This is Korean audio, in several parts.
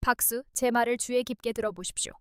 박수, 제 말을 주의 깊게 들어보십시오.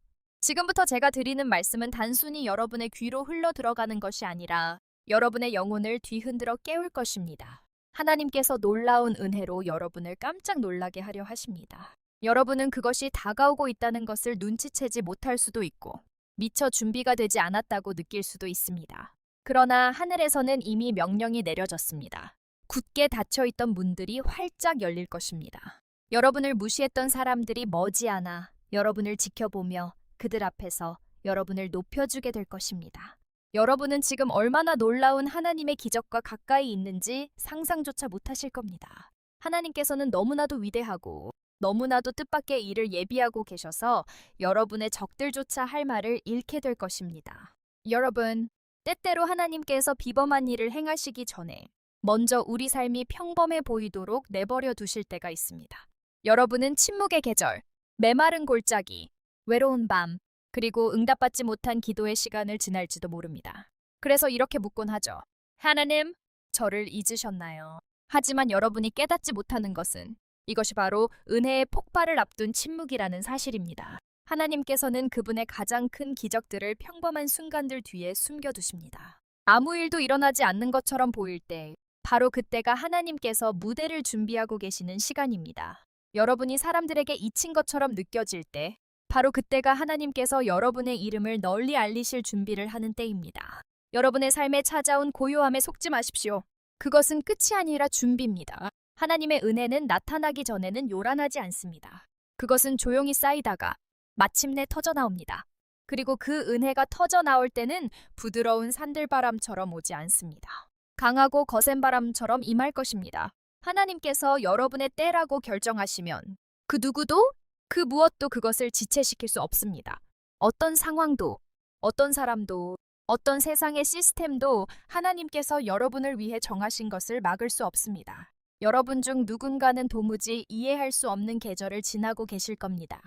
지금부터 제가 드리는 말씀은 단순히 여러분의 귀로 흘러 들어가는 것이 아니라 여러분의 영혼을 뒤흔들어 깨울 것입니다. 하나님께서 놀라운 은혜로 여러분을 깜짝 놀라게 하려 하십니다. 여러분은 그것이 다가오고 있다는 것을 눈치채지 못할 수도 있고 미처 준비가 되지 않았다고 느낄 수도 있습니다. 그러나 하늘에서는 이미 명령이 내려졌습니다. 굳게 닫혀있던 문들이 활짝 열릴 것입니다. 여러분을 무시했던 사람들이 머지않아 여러분을 지켜보며 그들 앞에서 여러분을 높여주게 될 것입니다. 여러분은 지금 얼마나 놀라운 하나님의 기적과 가까이 있는지 상상조차 못하실 겁니다. 하나님께서는 너무나도 위대하고 너무나도 뜻밖의 일을 예비하고 계셔서 여러분의 적들조차 할 말을 잃게 될 것입니다. 여러분, 때때로 하나님께서 비범한 일을 행하시기 전에 먼저 우리 삶이 평범해 보이도록 내버려 두실 때가 있습니다. 여러분은 침묵의 계절, 메마른 골짜기, 외로운 밤, 그리고 응답받지 못한 기도의 시간을 지날지도 모릅니다. 그래서 이렇게 묻곤 하죠. 하나님, 저를 잊으셨나요? 하지만 여러분이 깨닫지 못하는 것은 이것이 바로 은혜의 폭발을 앞둔 침묵이라는 사실입니다. 하나님께서는 그분의 가장 큰 기적들을 평범한 순간들 뒤에 숨겨두십니다. 아무 일도 일어나지 않는 것처럼 보일 때 바로 그때가 하나님께서 무대를 준비하고 계시는 시간입니다. 여러분이 사람들에게 잊힌 것처럼 느껴질 때 바로 그때가 하나님께서 여러분의 이름을 널리 알리실 준비를 하는 때입니다. 여러분의 삶에 찾아온 고요함에 속지 마십시오. 그것은 끝이 아니라 준비입니다. 하나님의 은혜는 나타나기 전에는 요란하지 않습니다. 그것은 조용히 쌓이다가 마침내 터져나옵니다. 그리고 그 은혜가 터져나올 때는 부드러운 산들바람처럼 오지 않습니다. 강하고 거센 바람처럼 임할 것입니다. 하나님께서 여러분의 때라고 결정하시면 그 누구도 그 무엇도 그것을 지체시킬 수 없습니다. 어떤 상황도, 어떤 사람도, 어떤 세상의 시스템도 하나님께서 여러분을 위해 정하신 것을 막을 수 없습니다. 여러분 중 누군가는 도무지 이해할 수 없는 계절을 지나고 계실 겁니다.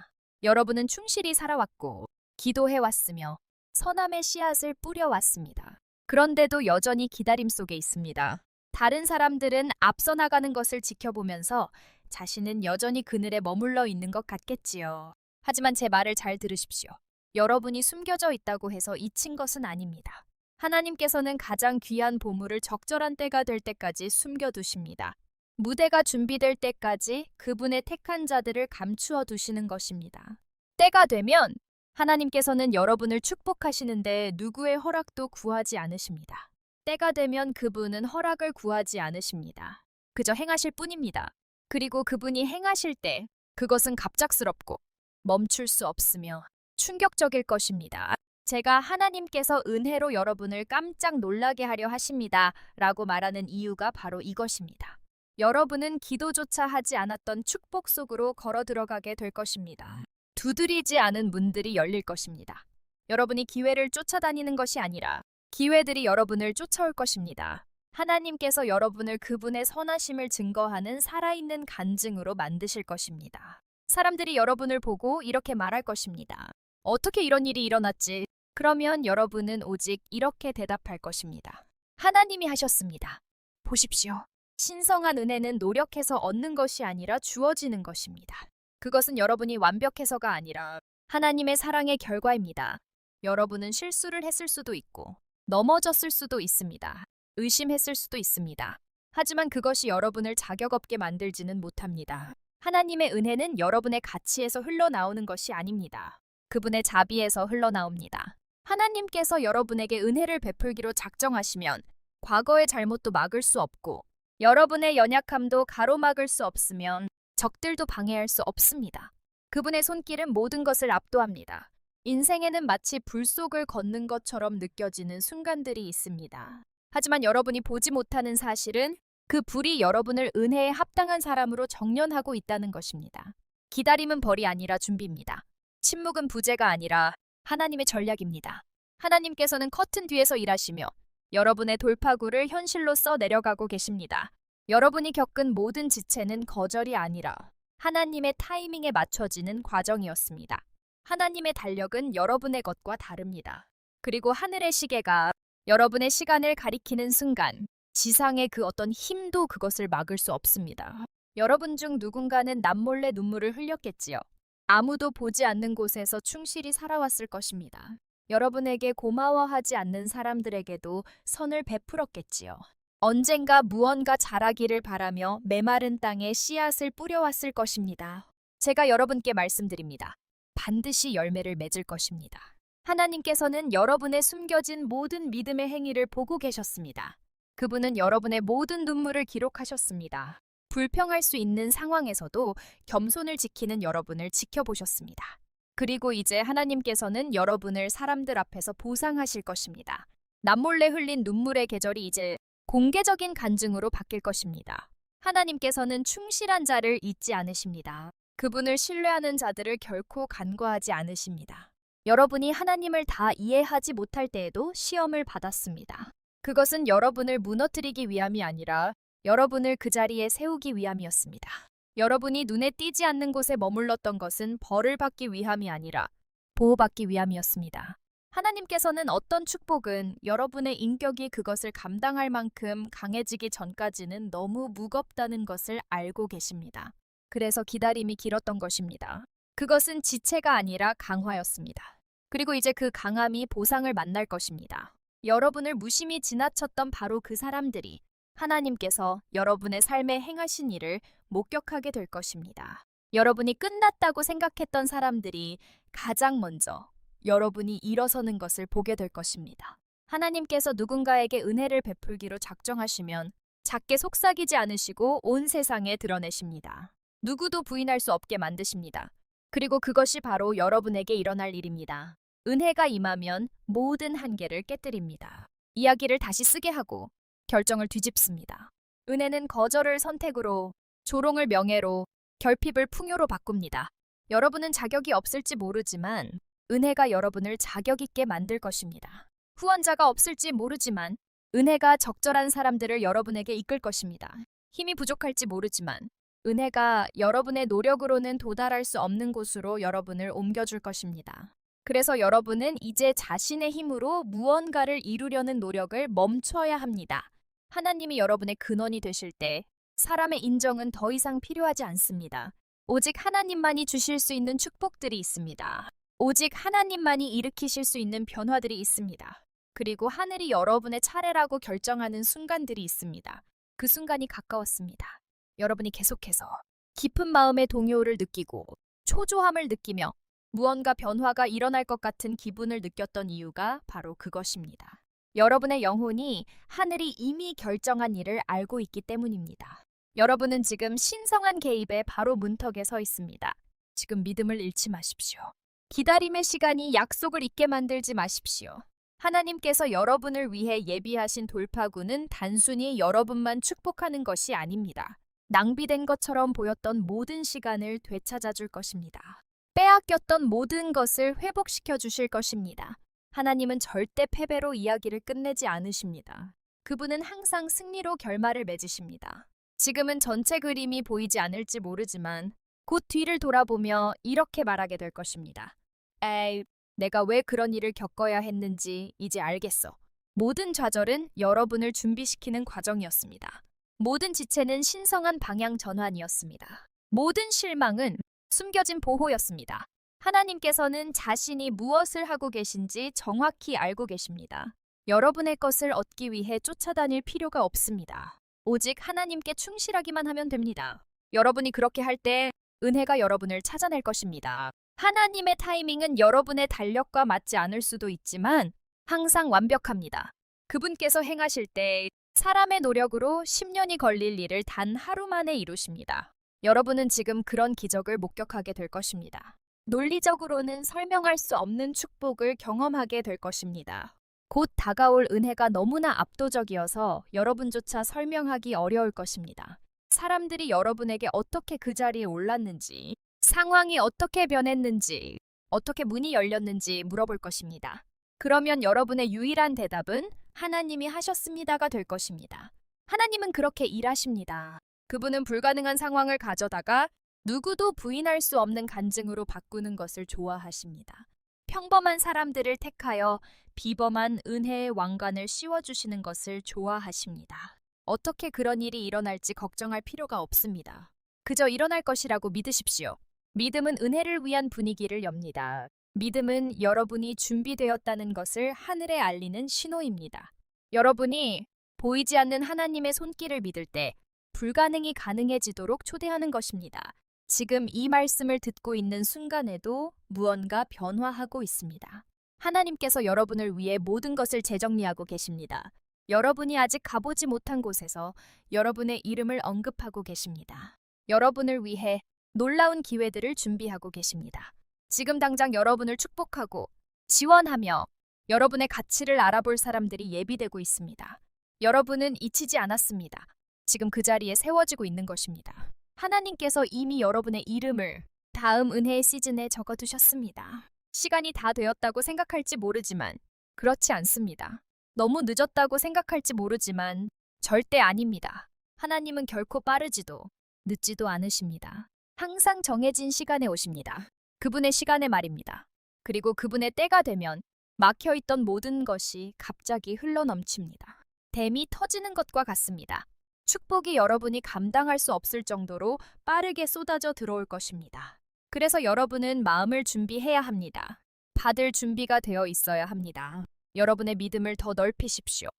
여러분은 충실히 살아왔고 기도해왔으며 선함의 씨앗을 뿌려왔습니다. 그런데도 여전히 기다림 속에 있습니다. 다른 사람들은 앞서 나가는 것을 지켜보면서 자신은 여전히 그늘에 머물러 있는 것 같겠지요. 하지만 제 말을 잘 들으십시오. 여러분이 숨겨져 있다고 해서 잊힌 것은 아닙니다. 하나님께서는 가장 귀한 보물을 적절한 때가 될 때까지 숨겨두십니다. 무대가 준비될 때까지 그분의 택한 자들을 감추어 두시는 것입니다. 때가 되면 하나님께서는 여러분을 축복하시는데 누구의 허락도 구하지 않으십니다. 때가 되면 그분은 허락을 구하지 않으십니다. 그저 행하실 뿐입니다. 그리고 그분이 행하실 때 그것은 갑작스럽고 멈출 수 없으며 충격적일 것입니다. 제가 하나님께서 은혜로 여러분을 깜짝 놀라게 하려 하십니다. 라고 말하는 이유가 바로 이것입니다. 여러분은 기도조차 하지 않았던 축복 속으로 걸어 들어가게 될 것입니다. 두드리지 않은 문들이 열릴 것입니다. 여러분이 기회를 쫓아다니는 것이 아니라 기회들이 여러분을 쫓아올 것입니다. 하나님께서 여러분을 그분의 선하심을 증거하는 살아있는 간증으로 만드실 것입니다. 사람들이 여러분을 보고 이렇게 말할 것입니다. 어떻게 이런 일이 일어났지? 그러면 여러분은 오직 이렇게 대답할 것입니다. 하나님이 하셨습니다. 보십시오. 신성한 은혜는 노력해서 얻는 것이 아니라 주어지는 것입니다. 그것은 여러분이 완벽해서가 아니라 하나님의 사랑의 결과입니다. 여러분은 실수를 했을 수도 있고 넘어졌을 수도 있습니다. 의심했을 수도 있습니다. 하지만 그것이 여러분을 자격 없게 만들지는 못합니다. 하나님의 은혜는 여러분의 가치에서 흘러나오는 것이 아닙니다. 그분의 자비에서 흘러나옵니다. 하나님께서 여러분에게 은혜를 베풀기로 작정하시면 과거의 잘못도 막을 수 없고 여러분의 연약함도 가로막을 수 없으면 적들도 방해할 수 없습니다. 그분의 손길은 모든 것을 압도합니다. 인생에는 마치 불 속을 걷는 것처럼 느껴지는 순간들이 있습니다. 하지만 여러분이 보지 못하는 사실은 그 불이 여러분을 은혜에 합당한 사람으로 정련하고 있다는 것입니다. 기다림은 벌이 아니라 준비입니다. 침묵은 부재가 아니라 하나님의 전략입니다. 하나님께서는 커튼 뒤에서 일하시며 여러분의 돌파구를 현실로 써 내려가고 계십니다. 여러분이 겪은 모든 지체는 거절이 아니라 하나님의 타이밍에 맞춰지는 과정이었습니다. 하나님의 달력은 여러분의 것과 다릅니다. 그리고 하늘의 시계가 여러분의 시간을 가리키는 순간 지상의 그 어떤 힘도 그것을 막을 수 없습니다. 여러분 중 누군가는 남몰래 눈물을 흘렸겠지요. 아무도 보지 않는 곳에서 충실히 살아왔을 것입니다. 여러분에게 고마워하지 않는 사람들에게도 선을 베풀었겠지요. 언젠가 무언가 자라기를 바라며 메마른 땅에 씨앗을 뿌려왔을 것입니다. 제가 여러분께 말씀드립니다. 반드시 열매를 맺을 것입니다. 하나님께서는 여러분의 숨겨진 모든 믿음의 행위를 보고 계셨습니다. 그분은 여러분의 모든 눈물을 기록하셨습니다. 불평할 수 있는 상황에서도 겸손을 지키는 여러분을 지켜보셨습니다. 그리고 이제 하나님께서는 여러분을 사람들 앞에서 보상하실 것입니다. 남몰래 흘린 눈물의 계절이 이제 공개적인 간증으로 바뀔 것입니다. 하나님께서는 충실한 자를 잊지 않으십니다. 그분을 신뢰하는 자들을 결코 간과하지 않으십니다. 여러분이 하나님을 다 이해하지 못할 때에도 시험을 받았습니다. 그것은 여러분을 무너뜨리기 위함이 아니라 여러분을 그 자리에 세우기 위함이었습니다. 여러분이 눈에 띄지 않는 곳에 머물렀던 것은 벌을 받기 위함이 아니라 보호받기 위함이었습니다. 하나님께서는 어떤 축복은 여러분의 인격이 그것을 감당할 만큼 강해지기 전까지는 너무 무겁다는 것을 알고 계십니다. 그래서 기다림이 길었던 것입니다. 그것은 지체가 아니라 강화였습니다. 그리고 이제 그 강함이 보상을 만날 것입니다. 여러분을 무심히 지나쳤던 바로 그 사람들이 하나님께서 여러분의 삶에 행하신 일을 목격하게 될 것입니다. 여러분이 끝났다고 생각했던 사람들이 가장 먼저 여러분이 일어서는 것을 보게 될 것입니다. 하나님께서 누군가에게 은혜를 베풀기로 작정하시면 작게 속삭이지 않으시고 온 세상에 드러내십니다. 누구도 부인할 수 없게 만드십니다. 그리고 그것이 바로 여러분에게 일어날 일입니다. 은혜가 임하면 모든 한계를 깨뜨립니다. 이야기를 다시 쓰게 하고 결정을 뒤집습니다. 은혜는 거절을 선택으로, 조롱을 명예로, 결핍을 풍요로 바꿉니다. 여러분은 자격이 없을지 모르지만 은혜가 여러분을 자격 있게 만들 것입니다. 후원자가 없을지 모르지만 은혜가 적절한 사람들을 여러분에게 이끌 것입니다. 힘이 부족할지 모르지만 은혜가 여러분의 노력으로는 도달할 수 없는 곳으로 여러분을 옮겨줄 것입니다. 그래서 여러분은 이제 자신의 힘으로 무언가를 이루려는 노력을 멈춰야 합니다. 하나님이 여러분의 근원이 되실 때 사람의 인정은 더 이상 필요하지 않습니다. 오직 하나님만이 주실 수 있는 축복들이 있습니다. 오직 하나님만이 일으키실 수 있는 변화들이 있습니다. 그리고 하늘이 여러분의 차례라고 결정하는 순간들이 있습니다. 그 순간이 가까웠습니다. 여러분이 계속해서 깊은 마음의 동요를 느끼고 초조함을 느끼며 무언가 변화가 일어날 것 같은 기분을 느꼈던 이유가 바로 그것입니다. 여러분의 영혼이 하늘이 이미 결정한 일을 알고 있기 때문입니다. 여러분은 지금 신성한 개입의 바로 문턱에 서 있습니다. 지금 믿음을 잃지 마십시오. 기다림의 시간이 약속을 잊게 만들지 마십시오. 하나님께서 여러분을 위해 예비하신 돌파구는 단순히 여러분만 축복하는 것이 아닙니다. 낭비된 것처럼 보였던 모든 시간을 되찾아 줄 것입니다. 빼앗겼던 모든 것을 회복시켜 주실 것입니다. 하나님은 절대 패배로 이야기를 끝내지 않으십니다. 그분은 항상 승리로 결말을 맺으십니다. 지금은 전체 그림이 보이지 않을지 모르지만 곧 뒤를 돌아보며 이렇게 말하게 될 것입니다. 에이, 내가 왜 그런 일을 겪어야 했는지 이제 알겠어. 모든 좌절은 여러분을 준비시키는 과정이었습니다. 모든 지체는 신성한 방향 전환이었습니다. 모든 실망은 숨겨진 보호였습니다. 하나님께서는 자신이 무엇을 하고 계신지 정확히 알고 계십니다. 여러분의 것을 얻기 위해 쫓아다닐 필요가 없습니다. 오직 하나님께 충실하기만 하면 됩니다. 여러분이 그렇게 할 때 은혜가 여러분을 찾아낼 것입니다. 하나님의 타이밍은 여러분의 달력과 맞지 않을 수도 있지만 항상 완벽합니다. 그분께서 행하실 때 사람의 노력으로 10년이 걸릴 일을 단 하루 만에 이루십니다. 여러분은 지금 그런 기적을 목격하게 될 것입니다. 논리적으로는 설명할 수 없는 축복을 경험하게 될 것입니다. 곧 다가올 은혜가 너무나 압도적이어서 여러분조차 설명하기 어려울 것입니다. 사람들이 여러분에게 어떻게 그 자리에 올랐는지, 상황이 어떻게 변했는지, 어떻게 문이 열렸는지 물어볼 것입니다. 그러면 여러분의 유일한 대답은 하나님이 하셨습니다가 될 것입니다. 하나님은 그렇게 일하십니다. 그분은 불가능한 상황을 가져다가 누구도 부인할 수 없는 간증으로 바꾸는 것을 좋아하십니다. 평범한 사람들을 택하여 비범한 은혜의 왕관을 씌워주시는 것을 좋아하십니다. 어떻게 그런 일이 일어날지 걱정할 필요가 없습니다. 그저 일어날 것이라고 믿으십시오. 믿음은 은혜를 위한 분위기를 엽니다. 믿음은 여러분이 준비되었다는 것을 하늘에 알리는 신호입니다. 여러분이 보이지 않는 하나님의 손길을 믿을 때 불가능이 가능해지도록 초대하는 것입니다. 지금 이 말씀을 듣고 있는 순간에도 무언가 변화하고 있습니다. 하나님께서 여러분을 위해 모든 것을 재정리하고 계십니다. 여러분이 아직 가보지 못한 곳에서 여러분의 이름을 언급하고 계십니다. 여러분을 위해 놀라운 기회들을 준비하고 계십니다. 지금 당장 여러분을 축복하고 지원하며 여러분의 가치를 알아볼 사람들이 예비되고 있습니다. 여러분은 잊히지 않았습니다. 지금 그 자리에 세워지고 있는 것입니다. 하나님께서 이미 여러분의 이름을 다음 은혜의 시즌에 적어두셨습니다. 시간이 다 되었다고 생각할지 모르지만 그렇지 않습니다. 너무 늦었다고 생각할지 모르지만 절대 아닙니다. 하나님은 결코 빠르지도 늦지도 않으십니다. 항상 정해진 시간에 오십니다. 그분의 시간에 말입니다. 그리고 그분의 때가 되면 막혀있던 모든 것이 갑자기 흘러넘칩니다. 댐이 터지는 것과 같습니다. 축복이 여러분이 감당할 수 없을 정도로 빠르게 쏟아져 들어올 것입니다. 그래서 여러분은 마음을 준비해야 합니다. 받을 준비가 되어 있어야 합니다. 여러분의 믿음을 더 넓히십시오.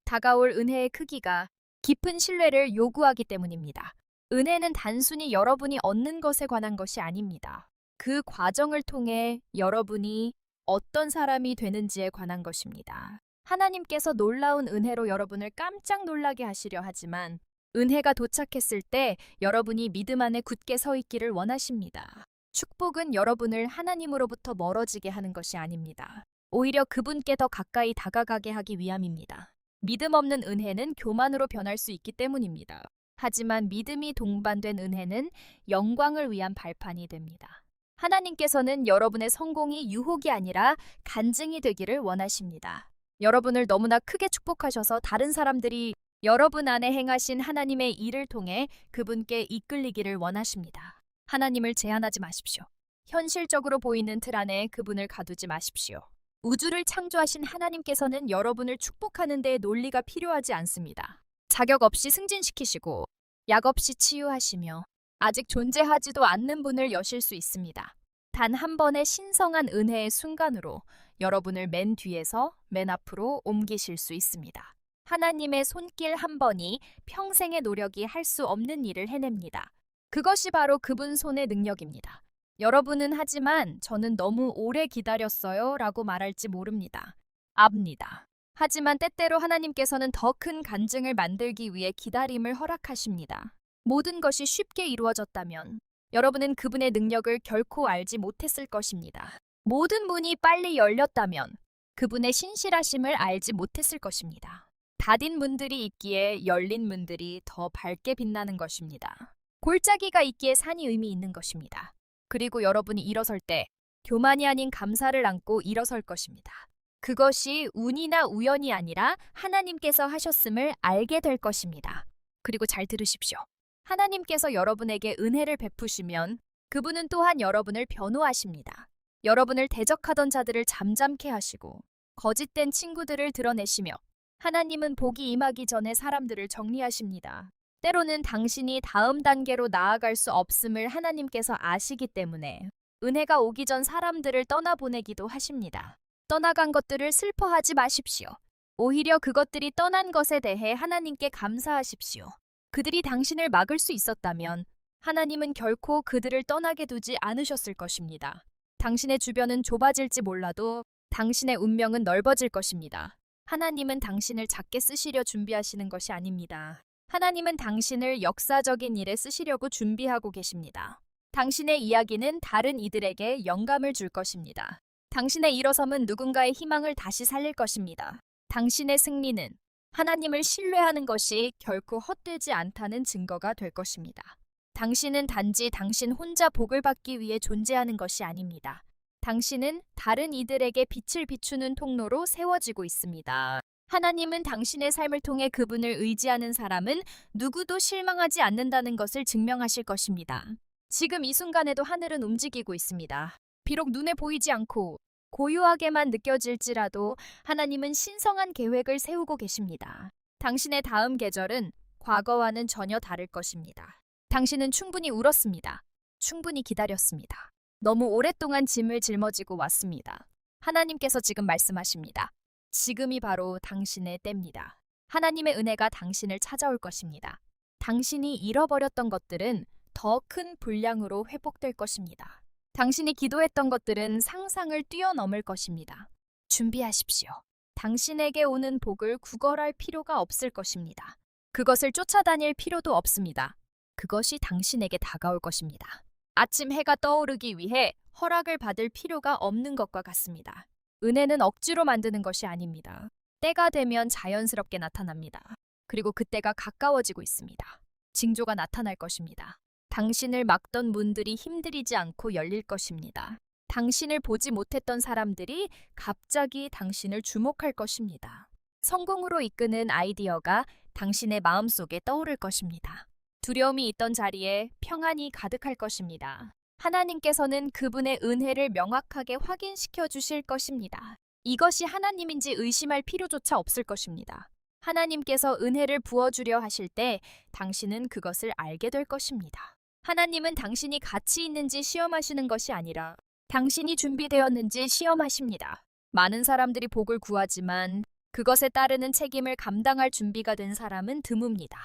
다가올 은혜의 크기가 깊은 신뢰를 요구하기 때문입니다. 은혜는 단순히 여러분이 얻는 것에 관한 것이 아닙니다. 그 과정을 통해 여러분이 어떤 사람이 되는지에 관한 것입니다. 하나님께서 놀라운 은혜로 여러분을 깜짝 놀라게 하시려 하지만 은혜가 도착했을 때 여러분이 믿음 안에 굳게 서 있기를 원하십니다. 축복은 여러분을 하나님으로부터 멀어지게 하는 것이 아닙니다. 오히려 그분께 더 가까이 다가가게 하기 위함입니다. 믿음 없는 은혜는 교만으로 변할 수 있기 때문입니다. 하지만 믿음이 동반된 은혜는 영광을 위한 발판이 됩니다. 하나님께서는 여러분의 성공이 유혹이 아니라 간증이 되기를 원하십니다. 여러분을 너무나 크게 축복하셔서 다른 사람들이 여러분 안에 행하신 하나님의 일을 통해 그분께 이끌리기를 원하십니다. 하나님을 제한하지 마십시오. 현실적으로 보이는 틀 안에 그분을 가두지 마십시오. 우주를 창조하신 하나님께서는 여러분을 축복하는 데 논리가 필요하지 않습니다. 자격 없이 승진시키시고 약 없이 치유하시며 아직 존재하지도 않는 분을 여실 수 있습니다. 단 한 번의 신성한 은혜의 순간으로 여러분을 맨 뒤에서 맨 앞으로 옮기실 수 있습니다. 하나님의 손길 한 번이 평생의 노력이 할 수 없는 일을 해냅니다. 그것이 바로 그분 손의 능력입니다. 여러분은 하지만 저는 너무 오래 기다렸어요 라고 말할지 모릅니다. 압니다. 하지만 때때로 하나님께서는 더 큰 간증을 만들기 위해 기다림을 허락하십니다. 모든 것이 쉽게 이루어졌다면 여러분은 그분의 능력을 결코 알지 못했을 것입니다. 모든 문이 빨리 열렸다면 그분의 신실하심을 알지 못했을 것입니다. 닫힌 문들이 있기에 열린 문들이 더 밝게 빛나는 것입니다. 골짜기가 있기에 산이 의미 있는 것입니다. 그리고 여러분이 일어설 때 교만이 아닌 감사를 안고 일어설 것입니다. 그것이 운이나 우연이 아니라 하나님께서 하셨음을 알게 될 것입니다. 그리고 잘 들으십시오. 하나님께서 여러분에게 은혜를 베푸시면 그분은 또한 여러분을 변호하십니다. 여러분을 대적하던 자들을 잠잠케 하시고 거짓된 친구들을 드러내시며 하나님은 복이 임하기 전에 사람들을 정리하십니다. 때로는 당신이 다음 단계로 나아갈 수 없음을 하나님께서 아시기 때문에 은혜가 오기 전 사람들을 떠나보내기도 하십니다. 떠나간 것들을 슬퍼하지 마십시오. 오히려 그것들이 떠난 것에 대해 하나님께 감사하십시오. 그들이 당신을 막을 수 있었다면 하나님은 결코 그들을 떠나게 두지 않으셨을 것입니다. 당신의 주변은 좁아질지 몰라도 당신의 운명은 넓어질 것입니다. 하나님은 당신을 작게 쓰시려 준비하시는 것이 아닙니다. 하나님은 당신을 역사적인 일에 쓰시려고 준비하고 계십니다. 당신의 이야기는 다른 이들에게 영감을 줄 것입니다. 당신의 일어섬은 누군가의 희망을 다시 살릴 것입니다. 당신의 승리는 하나님을 신뢰하는 것이 결코 헛되지 않다는 증거가 될 것입니다. 당신은 단지 당신 혼자 복을 받기 위해 존재하는 것이 아닙니다. 당신은 다른 이들에게 빛을 비추는 통로로 세워지고 있습니다. 하나님은 당신의 삶을 통해 그분을 의지하는 사람은 누구도 실망하지 않는다는 것을 증명하실 것입니다. 지금 이 순간에도 하늘은 움직이고 있습니다. 비록 눈에 보이지 않고 고요하게만 느껴질지라도 하나님은 신성한 계획을 세우고 계십니다. 당신의 다음 계절은 과거와는 전혀 다를 것입니다. 당신은 충분히 울었습니다. 충분히 기다렸습니다. 너무 오랫동안 짐을 짊어지고 왔습니다. 하나님께서 지금 말씀하십니다. 지금이 바로 당신의 때입니다. 하나님의 은혜가 당신을 찾아올 것입니다. 당신이 잃어버렸던 것들은 더 큰 분량으로 회복될 것입니다. 당신이 기도했던 것들은 상상을 뛰어넘을 것입니다. 준비하십시오. 당신에게 오는 복을 구걸할 필요가 없을 것입니다. 그것을 쫓아다닐 필요도 없습니다. 그것이 당신에게 다가올 것입니다. 아침 해가 떠오르기 위해 허락을 받을 필요가 없는 것과 같습니다. 은혜는 억지로 만드는 것이 아닙니다. 때가 되면 자연스럽게 나타납니다. 그리고 그때가 가까워지고 있습니다. 징조가 나타날 것입니다. 당신을 막던 문들이 힘들이지 않고 열릴 것입니다. 당신을 보지 못했던 사람들이 갑자기 당신을 주목할 것입니다. 성공으로 이끄는 아이디어가 당신의 마음속에 떠오를 것입니다. 두려움이 있던 자리에 평안이 가득할 것입니다. 하나님께서는 그분의 은혜를 명확하게 확인시켜 주실 것입니다. 이것이 하나님인지 의심할 필요조차 없을 것입니다. 하나님께서 은혜를 부어주려 하실 때 당신은 그것을 알게 될 것입니다. 하나님은 당신이 가치 있는지 시험하시는 것이 아니라 당신이 준비되었는지 시험하십니다. 많은 사람들이 복을 구하지만 그것에 따르는 책임을 감당할 준비가 된 사람은 드뭅니다.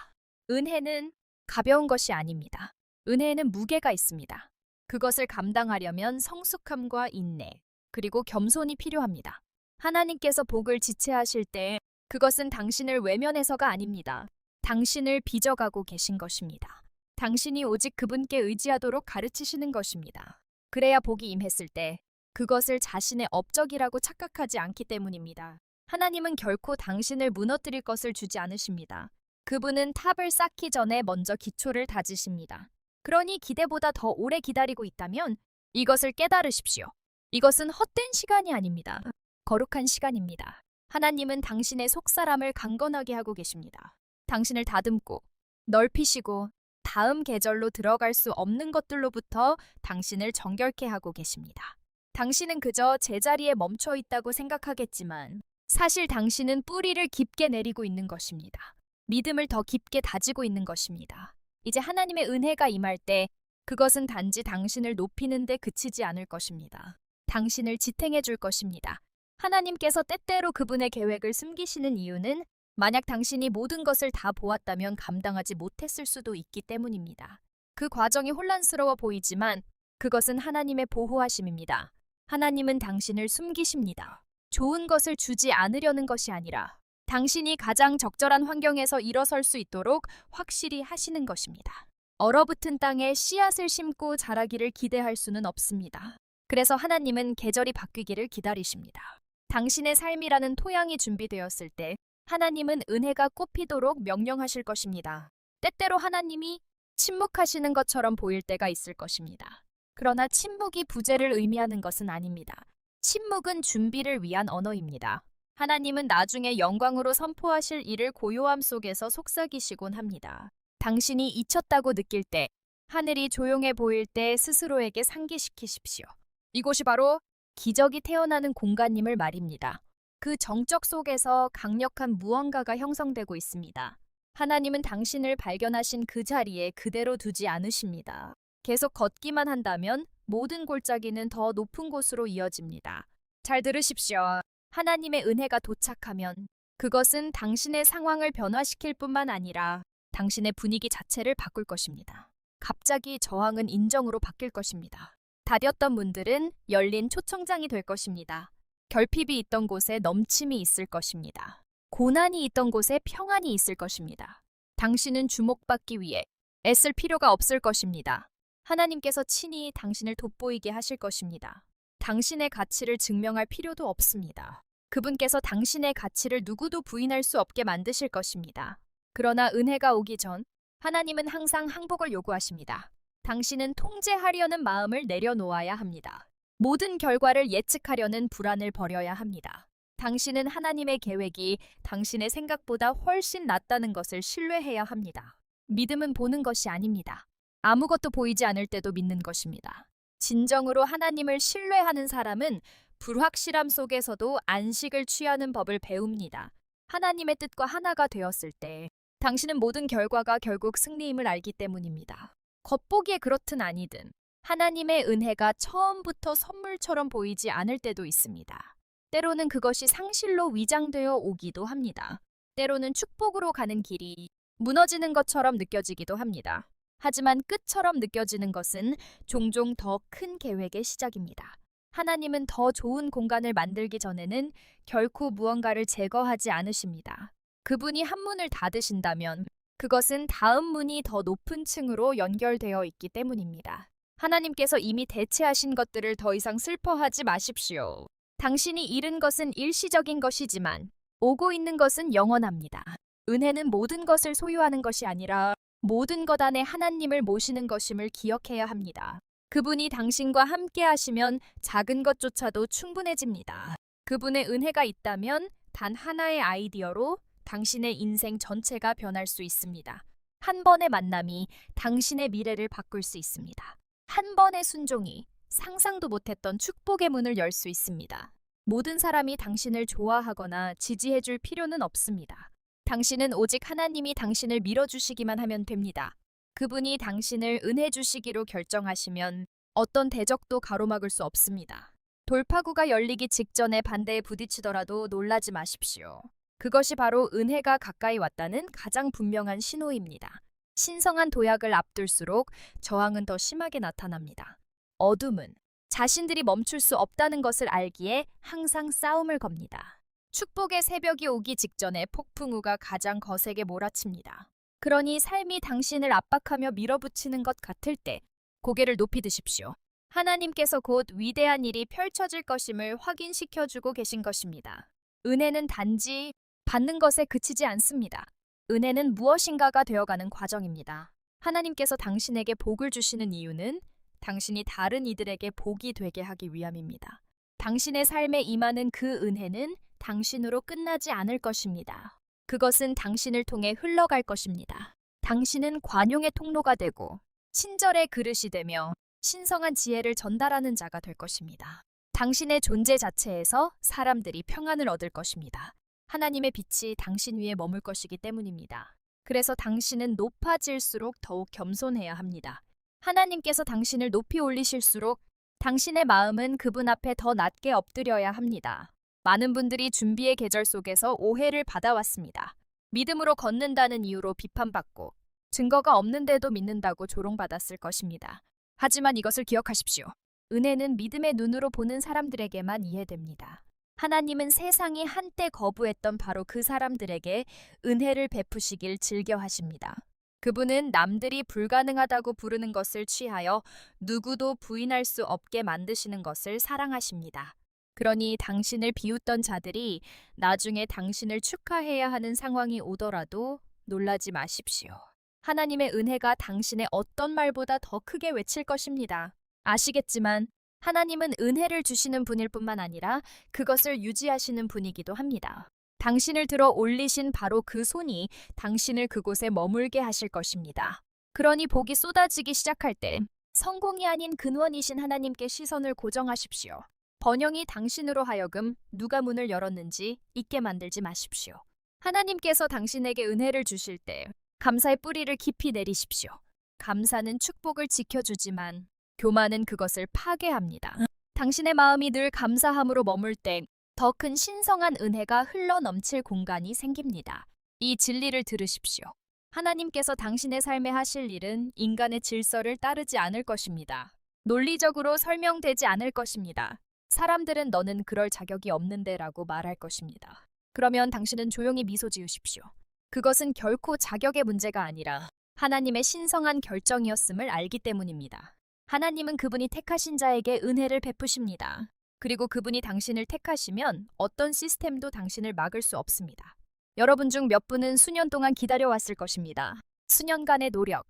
은혜는 가벼운 것이 아닙니다. 은혜에는 무게가 있습니다. 그것을 감당하려면 성숙함과 인내, 그리고 겸손이 필요합니다. 하나님께서 복을 지체하실 때 그것은 당신을 외면해서가 아닙니다. 당신을 빚어가고 계신 것입니다. 당신이 오직 그분께 의지하도록 가르치시는 것입니다. 그래야 복이 임했을 때 그것을 자신의 업적이라고 착각하지 않기 때문입니다. 하나님은 결코 당신을 무너뜨릴 것을 주지 않으십니다. 그분은 탑을 쌓기 전에 먼저 기초를 다지십니다. 그러니 기대보다 더 오래 기다리고 있다면 이것을 깨달으십시오. 이것은 헛된 시간이 아닙니다. 거룩한 시간입니다. 하나님은 당신의 속사람을 강건하게 하고 계십니다. 당신을 다듬고 넓히시고 다음 계절로 들어갈 수 없는 것들로부터 당신을 정결케 하고 계십니다. 당신은 그저 제자리에 멈춰 있다고 생각하겠지만 사실 당신은 뿌리를 깊게 내리고 있는 것입니다. 믿음을 더 깊게 다지고 있는 것입니다. 이제 하나님의 은혜가 임할 때 그것은 단지 당신을 높이는 데 그치지 않을 것입니다. 당신을 지탱해 줄 것입니다. 하나님께서 때때로 그분의 계획을 숨기시는 이유는 만약 당신이 모든 것을 다 보았다면 감당하지 못했을 수도 있기 때문입니다. 그 과정이 혼란스러워 보이지만 그것은 하나님의 보호하심입니다. 하나님은 당신을 숨기십니다. 좋은 것을 주지 않으려는 것이 아니라 당신이 가장 적절한 환경에서 일어설 수 있도록 확실히 하시는 것입니다. 얼어붙은 땅에 씨앗을 심고 자라기를 기대할 수는 없습니다. 그래서 하나님은 계절이 바뀌기를 기다리십니다. 당신의 삶이라는 토양이 준비되었을 때 하나님은 은혜가 꽃피도록 명령하실 것입니다. 때때로 하나님이 침묵하시는 것처럼 보일 때가 있을 것입니다. 그러나 침묵이 부재를 의미하는 것은 아닙니다. 침묵은 준비를 위한 언어입니다. 하나님은 나중에 영광으로 선포하실 일을 고요함 속에서 속삭이시곤 합니다. 당신이 잊혔다고 느낄 때, 하늘이 조용해 보일 때 스스로에게 상기시키십시오. 이곳이 바로 기적이 태어나는 공간임을 말입니다. 그 정적 속에서 강력한 무언가가 형성되고 있습니다. 하나님은 당신을 발견하신 그 자리에 그대로 두지 않으십니다. 계속 걷기만 한다면 모든 골짜기는 더 높은 곳으로 이어집니다. 잘 들으십시오. 하나님의 은혜가 도착하면 그것은 당신의 상황을 변화시킬 뿐만 아니라 당신의 분위기 자체를 바꿀 것입니다. 갑자기 저항은 인정으로 바뀔 것입니다. 닫혔던 문들은 열린 초청장이 될 것입니다. 결핍이 있던 곳에 넘침이 있을 것입니다. 고난이 있던 곳에 평안이 있을 것입니다. 당신은 주목받기 위해 애쓸 필요가 없을 것입니다. 하나님께서 친히 당신을 돋보이게 하실 것입니다. 당신의 가치를 증명할 필요도 없습니다. 그분께서 당신의 가치를 누구도 부인할 수 없게 만드실 것입니다. 그러나 은혜가 오기 전 하나님은 항상 항복을 요구하십니다. 당신은 통제하려는 마음을 내려놓아야 합니다. 모든 결과를 예측하려는 불안을 버려야 합니다. 당신은 하나님의 계획이 당신의 생각보다 훨씬 낫다는 것을 신뢰해야 합니다. 믿음은 보는 것이 아닙니다. 아무것도 보이지 않을 때도 믿는 것입니다. 진정으로 하나님을 신뢰하는 사람은 불확실함 속에서도 안식을 취하는 법을 배웁니다. 하나님의 뜻과 하나가 되었을 때 당신은 모든 결과가 결국 승리임을 알기 때문입니다. 겉보기에 그렇든 아니든 하나님의 은혜가 처음부터 선물처럼 보이지 않을 때도 있습니다. 때로는 그것이 상실로 위장되어 오기도 합니다. 때로는 축복으로 가는 길이 무너지는 것처럼 느껴지기도 합니다. 하지만 끝처럼 느껴지는 것은 종종 더 큰 계획의 시작입니다. 하나님은 더 좋은 공간을 만들기 전에는 결코 무언가를 제거하지 않으십니다. 그분이 한 문을 닫으신다면 그것은 다음 문이 더 높은 층으로 연결되어 있기 때문입니다. 하나님께서 이미 대체하신 것들을 더 이상 슬퍼하지 마십시오. 당신이 잃은 것은 일시적인 것이지만 오고 있는 것은 영원합니다. 은혜는 모든 것을 소유하는 것이 아니라 모든 것 안에 하나님을 모시는 것임을 기억해야 합니다. 그분이 당신과 함께 하시면 작은 것조차도 충분해집니다. 그분의 은혜가 있다면 단 하나의 아이디어로 당신의 인생 전체가 변할 수 있습니다. 한 번의 만남이 당신의 미래를 바꿀 수 있습니다. 한 번의 순종이 상상도 못했던 축복의 문을 열 수 있습니다. 모든 사람이 당신을 좋아하거나 지지해줄 필요는 없습니다. 당신은 오직 하나님이 당신을 밀어주시기만 하면 됩니다. 그분이 당신을 은혜 주시기로 결정하시면 어떤 대적도 가로막을 수 없습니다. 돌파구가 열리기 직전에 반대에 부딪히더라도 놀라지 마십시오. 그것이 바로 은혜가 가까이 왔다는 가장 분명한 신호입니다. 신성한 도약을 앞둘수록 저항은 더 심하게 나타납니다. 어둠은 자신들이 멈출 수 없다는 것을 알기에 항상 싸움을 겁니다. 축복의 새벽이 오기 직전에 폭풍우가 가장 거세게 몰아칩니다. 그러니 삶이 당신을 압박하며 밀어붙이는 것 같을 때 고개를 높이 드십시오. 하나님께서 곧 위대한 일이 펼쳐질 것임을 확인시켜주고 계신 것입니다. 은혜는 단지 받는 것에 그치지 않습니다. 은혜는 무엇인가가 되어가는 과정입니다. 하나님께서 당신에게 복을 주시는 이유는 당신이 다른 이들에게 복이 되게 하기 위함입니다. 당신의 삶에 임하는 그 은혜는 당신으로 끝나지 않을 것입니다. 그것은 당신을 통해 흘러갈 것입니다. 당신은 관용의 통로가 되고 친절의 그릇이 되며 신성한 지혜를 전달하는 자가 될 것입니다. 당신의 존재 자체에서 사람들이 평안을 얻을 것입니다. 하나님의 빛이 당신 위에 머물 것이기 때문입니다. 그래서 당신은 높아질수록 더욱 겸손해야 합니다. 하나님께서 당신을 높이 올리실수록 당신의 마음은 그분 앞에 더 낮게 엎드려야 합니다. 많은 분들이 준비의 계절 속에서 오해를 받아왔습니다. 믿음으로 걷는다는 이유로 비판받고 증거가 없는데도 믿는다고 조롱받았을 것입니다. 하지만 이것을 기억하십시오. 은혜는 믿음의 눈으로 보는 사람들에게만 이해됩니다. 하나님은 세상이 한때 거부했던 바로 그 사람들에게 은혜를 베푸시길 즐겨 하십니다. 그분은 남들이 불가능하다고 부르는 것을 취하여 누구도 부인할 수 없게 만드시는 것을 사랑하십니다. 그러니 당신을 비웃던 자들이 나중에 당신을 축하해야 하는 상황이 오더라도 놀라지 마십시오. 하나님의 은혜가 당신의 어떤 말보다 더 크게 외칠 것입니다. 아시겠지만 하나님은 은혜를 주시는 분일 뿐만 아니라 그것을 유지하시는 분이기도 합니다. 당신을 들어 올리신 바로 그 손이 당신을 그곳에 머물게 하실 것입니다. 그러니 복이 쏟아지기 시작할 때 성공이 아닌 근원이신 하나님께 시선을 고정하십시오. 번영이 당신으로 하여금 누가 문을 열었는지 잊게 만들지 마십시오. 하나님께서 당신에게 은혜를 주실 때 감사의 뿌리를 깊이 내리십시오. 감사는 축복을 지켜주지만 교만은 그것을 파괴합니다. 당신의 마음이 늘 감사함으로 머물 때 더 큰 신성한 은혜가 흘러넘칠 공간이 생깁니다. 이 진리를 들으십시오. 하나님께서 당신의 삶에 하실 일은 인간의 질서를 따르지 않을 것입니다. 논리적으로 설명되지 않을 것입니다. 사람들은 너는 그럴 자격이 없는데 라고 말할 것입니다. 그러면 당신은 조용히 미소 지으십시오. 그것은 결코 자격의 문제가 아니라 하나님의 신성한 결정이었음을 알기 때문입니다. 하나님은 그분이 택하신 자에게 은혜를 베푸십니다. 그리고 그분이 당신을 택하시면 어떤 시스템도 당신을 막을 수 없습니다. 여러분 중 몇 분은 수년 동안 기다려왔을 것입니다. 수년간의 노력,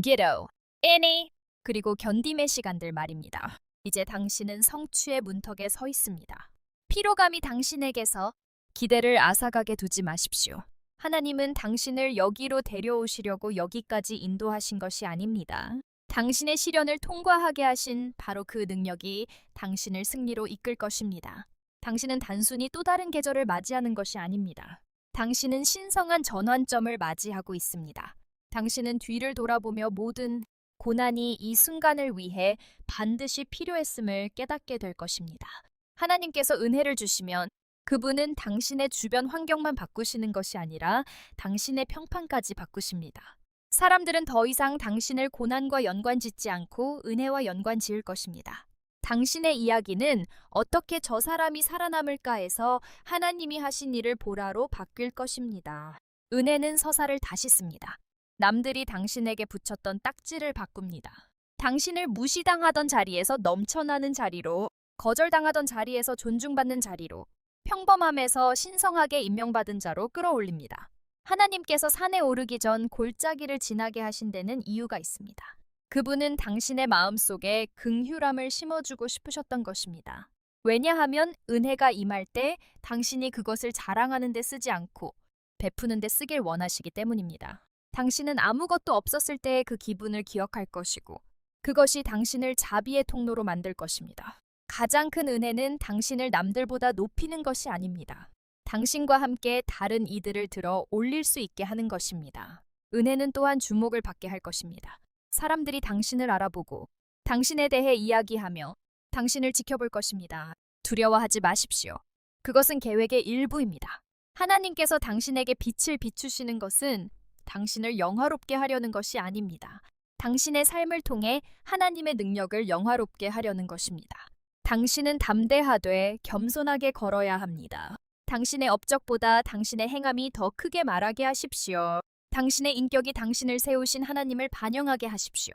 기도, 인내, 그리고 견딤의 시간들 말입니다. 이제 당신은 성취의 문턱에 서 있습니다. 피로감이 당신에게서 기대를 앗아가게 두지 마십시오. 하나님은 당신을 여기로 데려오시려고 여기까지 인도하신 것이 아닙니다. 당신의 시련을 통과하게 하신 바로 그 능력이 당신을 승리로 이끌 것입니다. 당신은 단순히 또 다른 계절을 맞이하는 것이 아닙니다. 당신은 신성한 전환점을 맞이하고 있습니다. 당신은 뒤를 돌아보며 모든 고난이 이 순간을 위해 반드시 필요했음을 깨닫게 될 것입니다. 하나님께서 은혜를 주시면 그분은 당신의 주변 환경만 바꾸시는 것이 아니라 당신의 평판까지 바꾸십니다. 사람들은 더 이상 당신을 고난과 연관 짓지 않고 은혜와 연관 지을 것입니다. 당신의 이야기는 어떻게 저 사람이 살아남을까에서 하나님이 하신 일을 보라로 바뀔 것입니다. 은혜는 서사를 다시 씁니다. 남들이 당신에게 붙였던 딱지를 바꿉니다. 당신을 무시당하던 자리에서 넘쳐나는 자리로, 거절당하던 자리에서 존중받는 자리로, 평범함에서 신성하게 임명받은 자로 끌어올립니다. 하나님께서 산에 오르기 전 골짜기를 지나게 하신 데는 이유가 있습니다. 그분은 당신의 마음속에 긍휼함을 심어주고 싶으셨던 것입니다. 왜냐하면 은혜가 임할 때 당신이 그것을 자랑하는 데 쓰지 않고 베푸는 데 쓰길 원하시기 때문입니다. 당신은 아무것도 없었을 때의 그 기분을 기억할 것이고 그것이 당신을 자비의 통로로 만들 것입니다. 가장 큰 은혜는 당신을 남들보다 높이는 것이 아닙니다. 당신과 함께 다른 이들을 들어 올릴 수 있게 하는 것입니다. 은혜는 또한 주목을 받게 할 것입니다. 사람들이 당신을 알아보고 당신에 대해 이야기하며 당신을 지켜볼 것입니다. 두려워하지 마십시오. 그것은 계획의 일부입니다. 하나님께서 당신에게 빛을 비추시는 것은 당신을 영화롭게 하려는 것이 아닙니다. 당신의 삶을 통해 하나님의 능력을 영화롭게 하려는 것입니다. 당신은 담대하되 겸손하게 걸어야 합니다. 당신의 업적보다 당신의 행함이 더 크게 말하게 하십시오. 당신의 인격이 당신을 세우신 하나님을 반영하게 하십시오.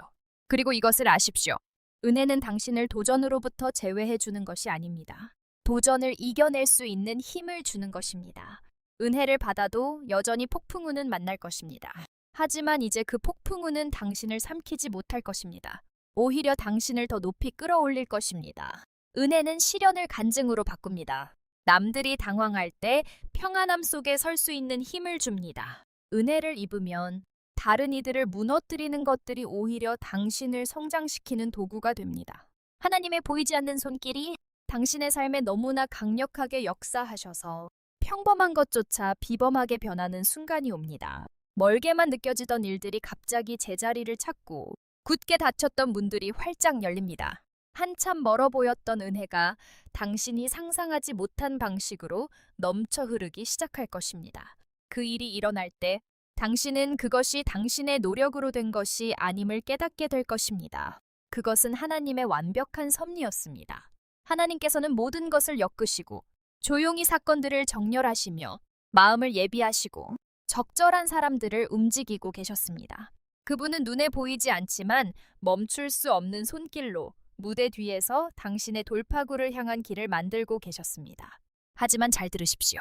그리고 이것을 아십시오. 은혜는 당신을 도전으로부터 제외해 주는 것이 아닙니다. 도전을 이겨낼 수 있는 힘을 주는 것입니다. 은혜를 받아도 여전히 폭풍우는 만날 것입니다. 하지만 이제 그 폭풍우는 당신을 삼키지 못할 것입니다. 오히려 당신을 더 높이 끌어올릴 것입니다. 은혜는 시련을 간증으로 바꿉니다. 남들이 당황할 때 평안함 속에 설 수 있는 힘을 줍니다. 은혜를 입으면 다른 이들을 무너뜨리는 것들이 오히려 당신을 성장시키는 도구가 됩니다. 하나님의 보이지 않는 손길이 당신의 삶에 너무나 강력하게 역사하셔서 평범한 것조차 비범하게 변하는 순간이 옵니다. 멀게만 느껴지던 일들이 갑자기 제자리를 찾고 굳게 닫혔던 문들이 활짝 열립니다. 한참 멀어 보였던 은혜가 당신이 상상하지 못한 방식으로 넘쳐 흐르기 시작할 것입니다. 그 일이 일어날 때 당신은 그것이 당신의 노력으로 된 것이 아님을 깨닫게 될 것입니다. 그것은 하나님의 완벽한 섭리였습니다. 하나님께서는 모든 것을 엮으시고 조용히 사건들을 정렬하시며 마음을 예비하시고 적절한 사람들을 움직이고 계셨습니다. 그분은 눈에 보이지 않지만 멈출 수 없는 손길로 무대 뒤에서 당신의 돌파구를 향한 길을 만들고 계셨습니다. 하지만 잘 들으십시오.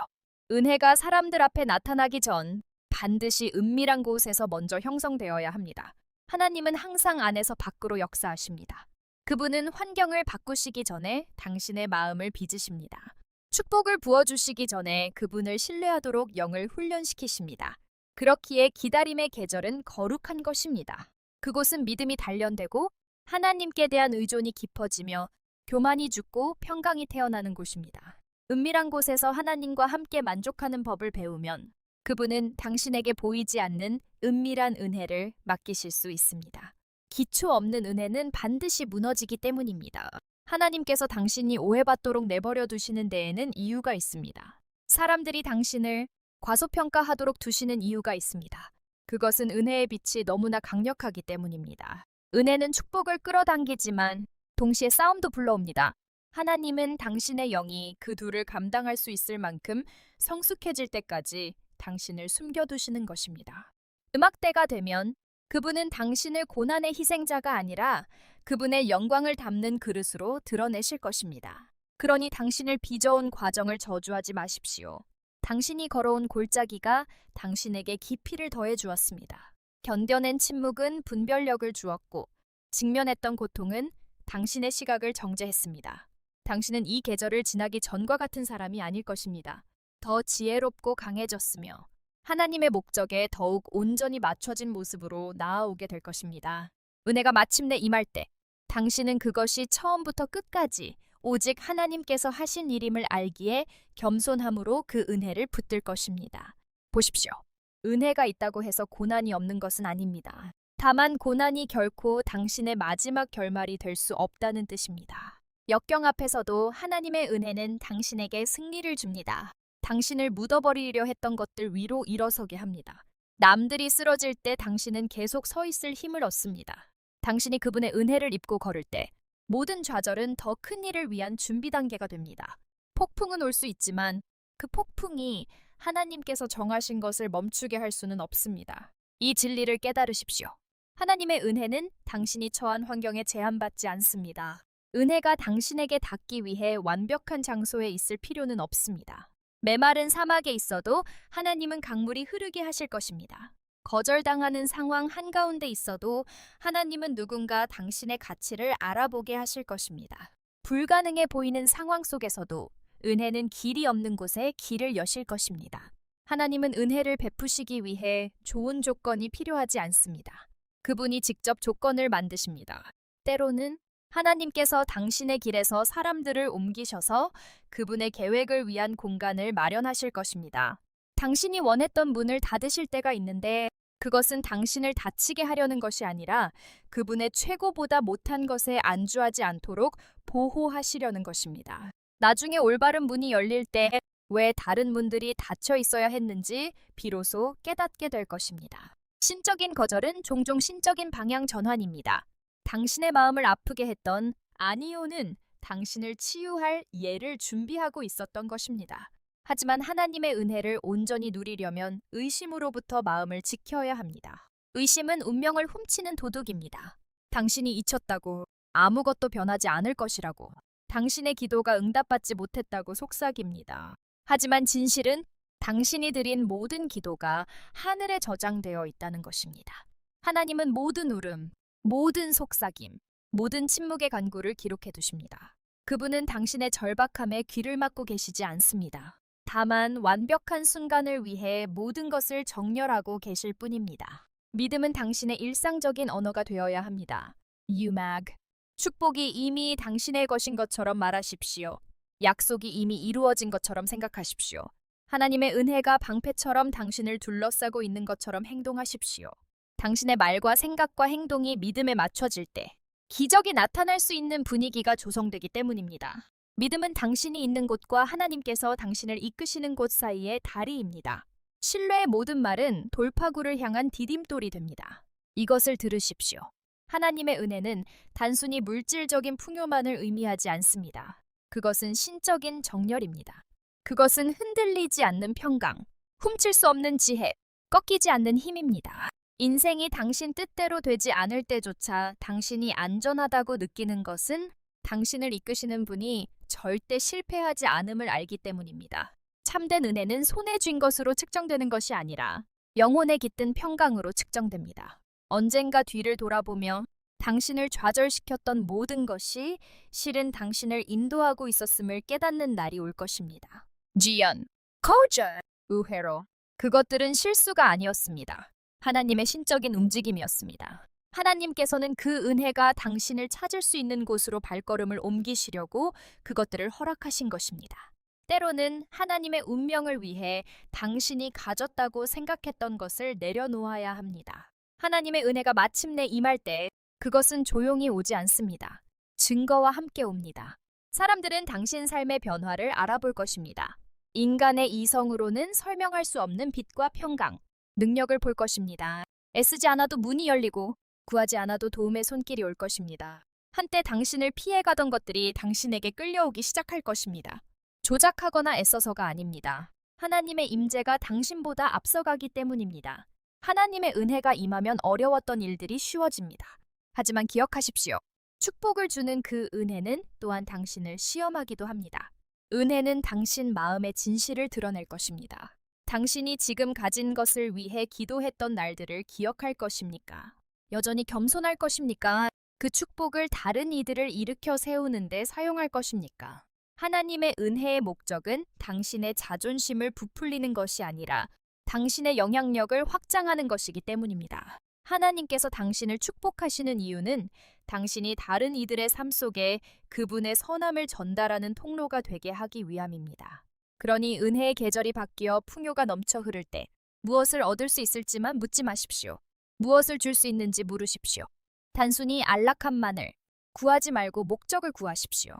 은혜가 사람들 앞에 나타나기 전 반드시 은밀한 곳에서 먼저 형성되어야 합니다. 하나님은 항상 안에서 밖으로 역사하십니다. 그분은 환경을 바꾸시기 전에 당신의 마음을 빚으십니다. 축복을 부어주시기 전에 그분을 신뢰하도록 영을 훈련시키십니다. 그렇기에 기다림의 계절은 거룩한 것입니다. 그곳은 믿음이 단련되고 하나님께 대한 의존이 깊어지며 교만이 죽고 평강이 태어나는 곳입니다. 은밀한 곳에서 하나님과 함께 만족하는 법을 배우면 그분은 당신에게 보이지 않는 은밀한 은혜를 맡기실 수 있습니다. 기초 없는 은혜는 반드시 무너지기 때문입니다. 하나님께서 당신이 오해받도록 내버려 두시는 데에는 이유가 있습니다. 사람들이 당신을 과소평가하도록 두시는 이유가 있습니다. 그것은 은혜의 빛이 너무나 강력하기 때문입니다. 은혜는 축복을 끌어당기지만 동시에 싸움도 불러옵니다. 하나님은 당신의 영이 그 둘을 감당할 수 있을 만큼 성숙해질 때까지 당신을 숨겨두시는 것입니다. 음악대가 되면 그분은 당신을 고난의 희생자가 아니라 그분의 영광을 담는 그릇으로 드러내실 것입니다. 그러니 당신을 빚어온 과정을 저주하지 마십시오. 당신이 걸어온 골짜기가 당신에게 깊이를 더해 주었습니다. 견뎌낸 침묵은 분별력을 주었고 직면했던 고통은 당신의 시각을 정죄했습니다. 당신은 이 계절을 지나기 전과 같은 사람이 아닐 것입니다. 더 지혜롭고 강해졌으며 하나님의 목적에 더욱 온전히 맞춰진 모습으로 나아오게 될 것입니다. 은혜가 마침내 임할 때 당신은 그것이 처음부터 끝까지 오직 하나님께서 하신 일임을 알기에 겸손함으로 그 은혜를 붙들 것입니다. 보십시오. 은혜가 있다고 해서 고난이 없는 것은 아닙니다. 다만 고난이 결코 당신의 마지막 결말이 될 수 없다는 뜻입니다. 역경 앞에서도 하나님의 은혜는 당신에게 승리를 줍니다. 당신을 묻어버리려 했던 것들 위로 일어서게 합니다. 남들이 쓰러질 때 당신은 계속 서 있을 힘을 얻습니다. 당신이 그분의 은혜를 입고 걸을 때 모든 좌절은 더 큰 일을 위한 준비 단계가 됩니다. 폭풍은 올 수 있지만 그 폭풍이 하나님께서 정하신 것을 멈추게 할 수는 없습니다. 이 진리를 깨달으십시오. 하나님의 은혜는 당신이 처한 환경에 제한받지 않습니다. 은혜가 당신에게 닿기 위해 완벽한 장소에 있을 필요는 없습니다. 메마른 사막에 있어도 하나님은 강물이 흐르게 하실 것입니다. 거절당하는 상황 한가운데 있어도 하나님은 누군가 당신의 가치를 알아보게 하실 것입니다. 불가능해 보이는 상황 속에서도 은혜는 길이 없는 곳에 길을 여실 것입니다. 하나님은 은혜를 베푸시기 위해 좋은 조건이 필요하지 않습니다. 그분이 직접 조건을 만드십니다. 때로는 하나님께서 당신의 길에서 사람들을 옮기셔서 그분의 계획을 위한 공간을 마련하실 것입니다. 당신이 원했던 문을 닫으실 때가 있는데 그것은 당신을 다치게 하려는 것이 아니라 그분의 최고보다 못한 것에 안주하지 않도록 보호하시려는 것입니다. 나중에 올바른 문이 열릴 때 왜 다른 문들이 닫혀 있어야 했는지 비로소 깨닫게 될 것입니다. 신적인 거절은 종종 신적인 방향 전환입니다. 당신의 마음을 아프게 했던 아니오는 당신을 치유할 예를 준비하고 있었던 것입니다. 하지만 하나님의 은혜를 온전히 누리려면 의심으로부터 마음을 지켜야 합니다. 의심은 운명을 훔치는 도둑입니다. 당신이 잊혔다고, 아무것도 변하지 않을 것이라고, 당신의 기도가 응답받지 못했다고 속삭입니다. 하지만 진실은 당신이 드린 모든 기도가 하늘에 저장되어 있다는 것입니다. 하나님은 모든 울음, 모든 속삭임, 모든 침묵의 간구를 기록해 두십니다. 그분은 당신의 절박함에 귀를 막고 계시지 않습니다. 다만 완벽한 순간을 위해 모든 것을 정렬하고 계실 뿐입니다. 믿음은 당신의 일상적인 언어가 되어야 합니다. 유막. 축복이 이미 당신의 것인 것처럼 말하십시오. 약속이 이미 이루어진 것처럼 생각하십시오. 하나님의 은혜가 방패처럼 당신을 둘러싸고 있는 것처럼 행동하십시오. 당신의 말과 생각과 행동이 믿음에 맞춰질 때 기적이 나타날 수 있는 분위기가 조성되기 때문입니다. 믿음은 당신이 있는 곳과 하나님께서 당신을 이끄시는 곳 사이의 다리입니다. 신뢰의 모든 말은 돌파구를 향한 디딤돌이 됩니다. 이것을 들으십시오. 하나님의 은혜는 단순히 물질적인 풍요만을 의미하지 않습니다. 그것은 신적인 정렬입니다. 그것은 흔들리지 않는 평강, 훔칠 수 없는 지혜, 꺾이지 않는 힘입니다. 인생이 당신 뜻대로 되지 않을 때조차 당신이 안전하다고 느끼는 것은 당신을 이끄시는 분이 절대 실패하지 않음을 알기 때문입니다. 참된 은혜는 손에 쥔 것으로 측정되는 것이 아니라 영혼에 깃든 평강으로 측정됩니다. 언젠가 뒤를 돌아보며 당신을 좌절시켰던 모든 것이 실은 당신을 인도하고 있었음을 깨닫는 날이 올 것입니다. 지연, 거절, 의회로. 그것들은 실수가 아니었습니다. 하나님의 신적인 움직임이었습니다. 하나님께서는 그 은혜가 당신을 찾을 수 있는 곳으로 발걸음을 옮기시려고 그것들을 허락하신 것입니다. 때로는 하나님의 운명을 위해 당신이 가졌다고 생각했던 것을 내려놓아야 합니다. 하나님의 은혜가 마침내 임할 때 그것은 조용히 오지 않습니다. 증거와 함께 옵니다. 사람들은 당신 삶의 변화를 알아볼 것입니다. 인간의 이성으로는 설명할 수 없는 빛과 평강, 능력을 볼 것입니다. 애쓰지 않아도 문이 열리고 구하지 않아도 도움의 손길이 올 것입니다. 한때 당신을 피해가던 것들이 당신에게 끌려오기 시작할 것입니다. 조작하거나 애써서가 아닙니다. 하나님의 임재가 당신보다 앞서가기 때문입니다. 하나님의 은혜가 임하면 어려웠던 일들이 쉬워집니다. 하지만 기억하십시오. 축복을 주는 그 은혜는 또한 당신을 시험하기도 합니다. 은혜는 당신 마음의 진실을 드러낼 것입니다. 당신이 지금 가진 것을 위해 기도했던 날들을 기억할 것입니까? 여전히 겸손할 것입니까? 그 축복을 다른 이들을 일으켜 세우는 데 사용할 것입니까? 하나님의 은혜의 목적은 당신의 자존심을 부풀리는 것이 아니라 당신의 영향력을 확장하는 것이기 때문입니다. 하나님께서 당신을 축복하시는 이유는 당신이 다른 이들의 삶 속에 그분의 선함을 전달하는 통로가 되게 하기 위함입니다. 그러니 은혜의 계절이 바뀌어 풍요가 넘쳐 흐를 때 무엇을 얻을 수 있을지만 묻지 마십시오. 무엇을 줄 수 있는지 물으십시오. 단순히 안락함만을 구하지 말고 목적을 구하십시오.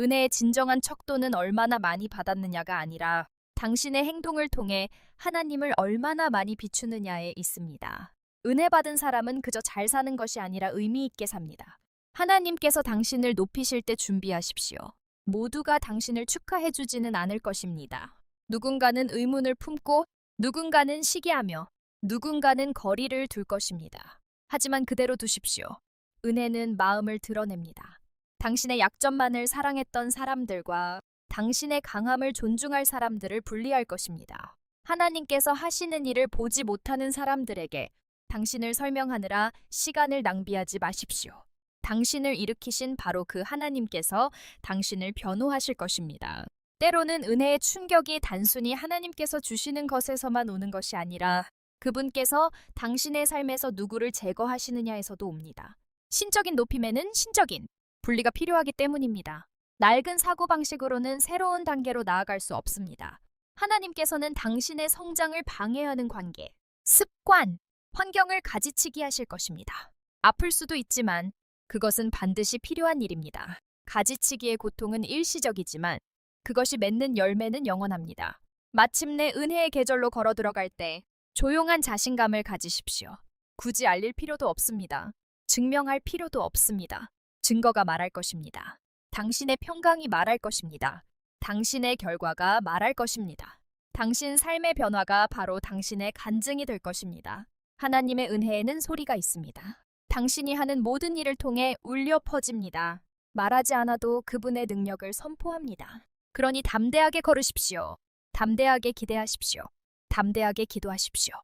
은혜의 진정한 척도는 얼마나 많이 받았느냐가 아니라 당신의 행동을 통해 하나님을 얼마나 많이 비추느냐에 있습니다. 은혜 받은 사람은 그저 잘 사는 것이 아니라 의미 있게 삽니다. 하나님께서 당신을 높이실 때 준비하십시오. 모두가 당신을 축하해주지는 않을 것입니다. 누군가는 의문을 품고 누군가는 시기하며 누군가는 거리를 둘 것입니다. 하지만 그대로 두십시오. 은혜는 마음을 드러냅니다. 당신의 약점만을 사랑했던 사람들과 당신의 강함을 존중할 사람들을 분리할 것입니다. 하나님께서 하시는 일을 보지 못하는 사람들에게 당신을 설명하느라 시간을 낭비하지 마십시오. 당신을 일으키신 바로 그 하나님께서 당신을 변호하실 것입니다. 때로는 은혜의 충격이 단순히 하나님께서 주시는 것에서만 오는 것이 아니라 그분께서 당신의 삶에서 누구를 제거하시느냐에서도 옵니다. 신적인 높임에는 신적인 분리가 필요하기 때문입니다. 낡은 사고방식으로는 새로운 단계로 나아갈 수 없습니다. 하나님께서는 당신의 성장을 방해하는 관계, 습관, 환경을 가지치기 하실 것입니다. 아플 수도 있지만 그것은 반드시 필요한 일입니다. 가지치기의 고통은 일시적이지만 그것이 맺는 열매는 영원합니다. 마침내 은혜의 계절로 걸어 들어갈 때 조용한 자신감을 가지십시오. 굳이 알릴 필요도 없습니다. 증명할 필요도 없습니다. 증거가 말할 것입니다. 당신의 평강이 말할 것입니다. 당신의 결과가 말할 것입니다. 당신 삶의 변화가 바로 당신의 간증이 될 것입니다. 하나님의 은혜에는 소리가 있습니다. 당신이 하는 모든 일을 통해 울려 퍼집니다. 말하지 않아도 그분의 능력을 선포합니다. 그러니 담대하게 걸으십시오. 담대하게 기대하십시오. 담대하게 기도하십시오.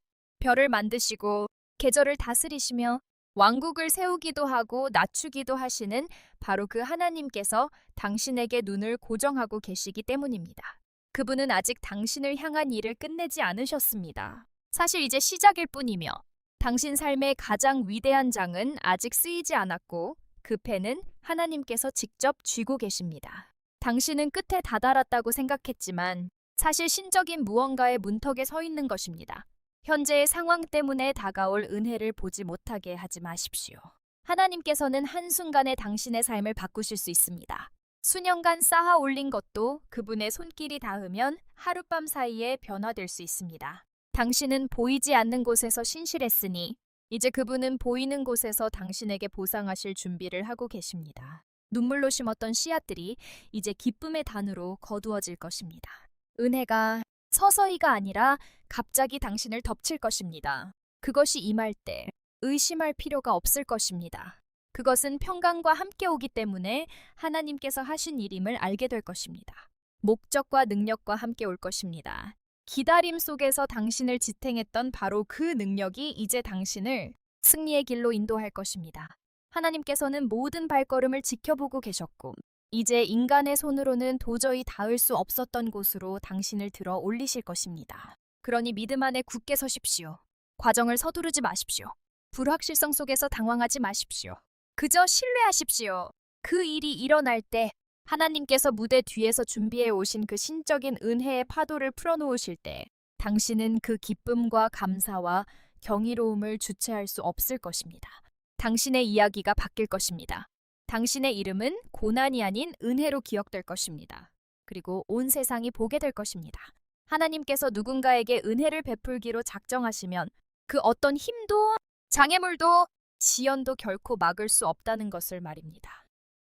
별을 만드시고 계절을 다스리시며 왕국을 세우기도 하고 낮추기도 하시는 바로 그 하나님께서 당신에게 눈을 고정하고 계시기 때문입니다. 그분은 아직 당신을 향한 일을 끝내지 않으셨습니다. 사실 이제 시작일 뿐이며 당신 삶의 가장 위대한 장은 아직 쓰이지 않았고 그 펜은 하나님께서 직접 쥐고 계십니다. 당신은 끝에 다다랐다고 생각했지만 사실 신적인 무언가의 문턱에 서 있는 것입니다. 현재의 상황 때문에 다가올 은혜를 보지 못하게 하지 마십시오. 하나님께서는 한순간에 당신의 삶을 바꾸실 수 있습니다. 수년간 쌓아 올린 것도 그분의 손길이 닿으면 하룻밤 사이에 변화될 수 있습니다. 당신은 보이지 않는 곳에서 신실했으니 이제 그분은 보이는 곳에서 당신에게 보상하실 준비를 하고 계십니다. 눈물로 심었던 씨앗들이 이제 기쁨의 단으로 거두어질 것입니다. 은혜가 서서히가 아니라 갑자기 당신을 덮칠 것입니다. 그것이 임할 때 의심할 필요가 없을 것입니다. 그것은 평강과 함께 오기 때문에 하나님께서 하신 일임을 알게 될 것입니다. 목적과 능력과 함께 올 것입니다. 기다림 속에서 당신을 지탱했던 바로 그 능력이 이제 당신을 승리의 길로 인도할 것입니다. 하나님께서는 모든 발걸음을 지켜보고 계셨고 이제 인간의 손으로는 도저히 닿을 수 없었던 곳으로 당신을 들어 올리실 것입니다. 그러니 믿음 안에 굳게 서십시오. 과정을 서두르지 마십시오. 불확실성 속에서 당황하지 마십시오. 그저 신뢰하십시오. 그 일이 일어날 때 하나님께서 무대 뒤에서 준비해 오신 그 신적인 은혜의 파도를 풀어놓으실 때 당신은 그 기쁨과 감사와 경이로움을 주체할 수 없을 것입니다. 당신의 이야기가 바뀔 것입니다. 당신의 이름은 고난이 아닌 은혜로 기억될 것입니다. 그리고 온 세상이 보게 될 것입니다. 하나님께서 누군가에게 은혜를 베풀기로 작정하시면 그 어떤 힘도 장애물도 지연도 결코 막을 수 없다는 것을 말입니다.